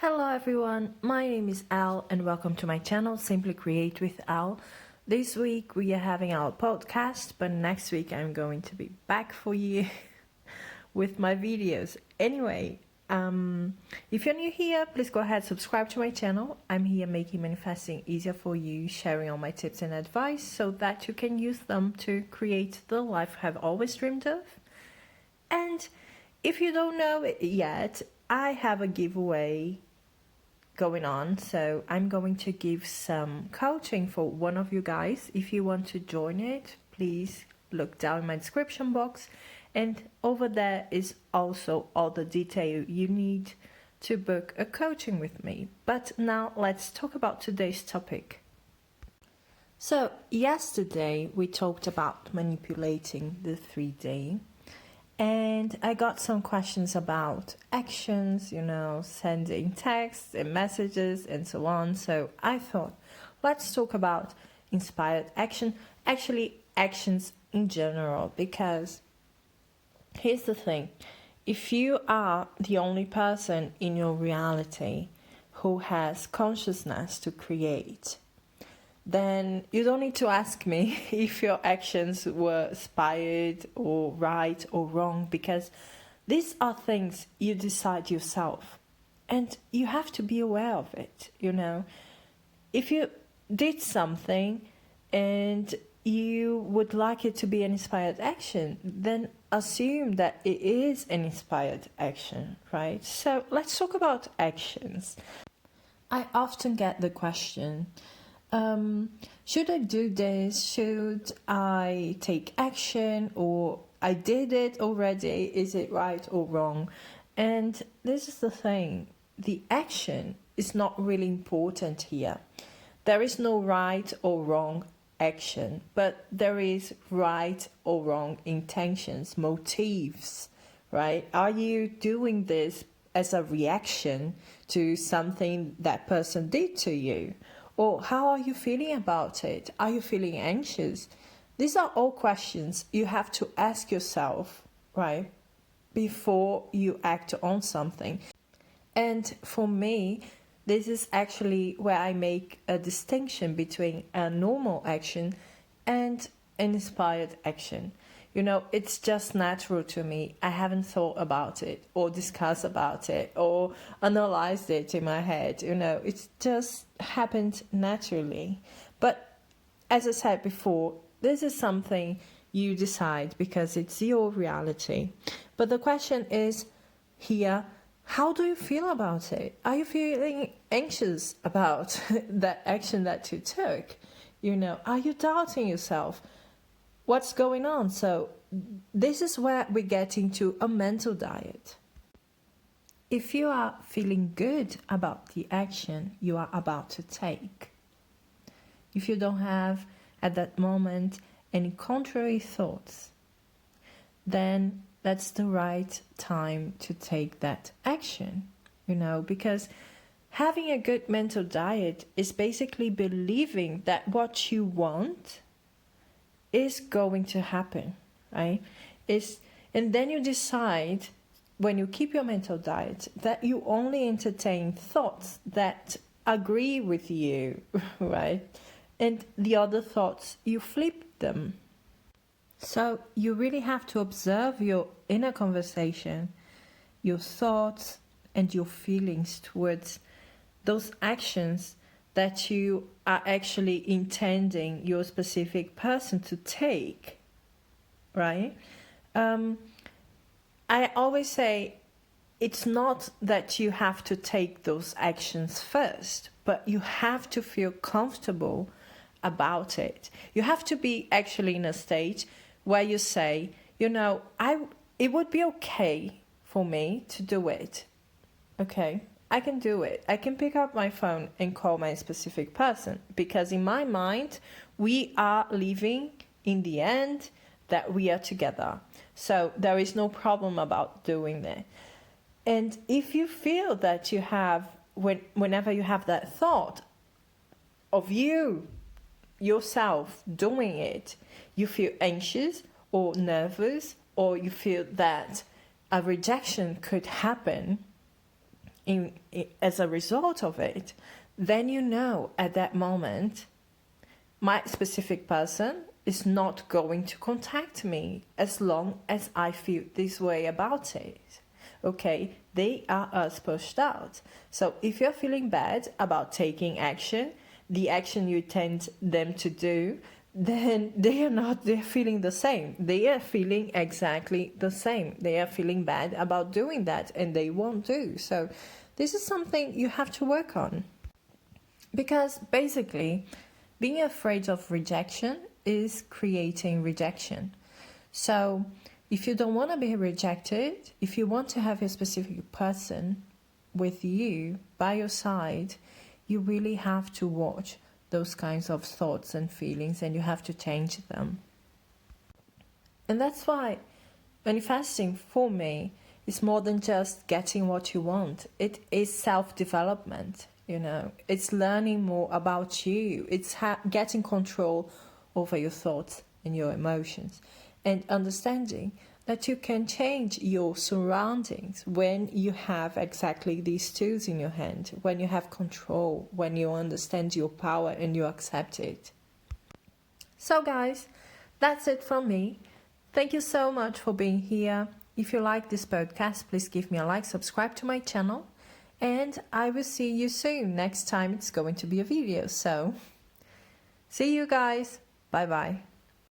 Hello everyone, my name is Al and welcome to my channel Simply Create with Al. This week we are having our podcast, but next week I'm going to be back for you with my videos. Anyway, if you're new here, please go ahead, subscribe to my channel. I'm here making manifesting easier for you, sharing all my tips and advice so that you can use them to create the life you have always dreamed of. And if you don't know it yet, I have a giveaway going on, so I'm going to give some coaching for one of you guys. If you want to join it, please look down in my description box, and over there is also all the detail you need to book a coaching with me. But now let's talk about today's topic. So yesterday we talked about manipulating the 3D, and I got some questions about actions, sending texts and messages and so on. So I thought, let's talk about inspired action, actually actions in general, because here's the thing. If you are the only person in your reality who has consciousness to create, then you don't need to ask me if your actions were inspired or right or wrong, because these are things you decide yourself and you have to be aware of it. If you did something and you would like it to be an inspired action, then assume that it is an inspired action, right? So let's talk about actions. I often get the question, should I do this? Should I take action? Or I did it already. Is it right or wrong? And this is the thing. The action is not really important here. There is no right or wrong action, but there is right or wrong intentions, motives, right? Are you doing this as a reaction to something that person did to you? Or how are you feeling about it? Are you feeling anxious? These are all questions you have to ask yourself, right, before you act on something. And for me, this is actually where I make a distinction between a normal action and an inspired action. It's just natural to me. I haven't thought about it or discussed about it or analyzed it in my head. It's just happened naturally. But as I said before, this is something you decide because it's your reality. But the question is here, how do you feel about it? Are you feeling anxious about that action that you took? Are you doubting yourself? What's going on? So this is where we get into a mental diet. If you are feeling good about the action you are about to take, if you don't have at that moment any contrary thoughts, then that's the right time to take that action, because having a good mental diet is basically believing that what you want is going to happen, right? And then you decide, when you keep your mental diet, that you only entertain thoughts that agree with you, right? And the other thoughts, you flip them. So you really have to observe your inner conversation, your thoughts and your feelings towards those actions that you are actually intending your specific person to take, right? I always say it's not that you have to take those actions first, but you have to feel comfortable about it. You have to be actually in a state where you say, it would be okay for me to do it. Okay, I can do it. I can pick up my phone and call my specific person, because in my mind, we are living in the end that we are together. So there is no problem about doing that. And if you feel that you have, whenever you have that thought of yourself doing it, you feel anxious or nervous, or you feel that a rejection could happen, as a result of it, then you know at that moment, my specific person is not going to contact me as long as I feel this way about it. Okay, they are us pushed out. So if you're feeling bad about taking action, the action you intend them to do, then they're feeling the same. They are feeling exactly the same. They are feeling bad about doing that and they won't do. So this is something you have to work on. Because basically, being afraid of rejection is creating rejection. So if you don't want to be rejected, if you want to have a specific person with you by your side, you really have to watch those kinds of thoughts and feelings, and you have to change them. And that's why manifesting for me is more than just getting what you want. It is self-development, It's learning more about you. It's getting control over your thoughts and your emotions, and understanding that you can change your surroundings when you have exactly these tools in your hand, when you have control, when you understand your power and you accept it. So guys, that's it from me. Thank you so much for being here. If you like this podcast, please give me a like, subscribe to my channel, and I will see you soon. Next time it's going to be a video, so see you guys. Bye bye.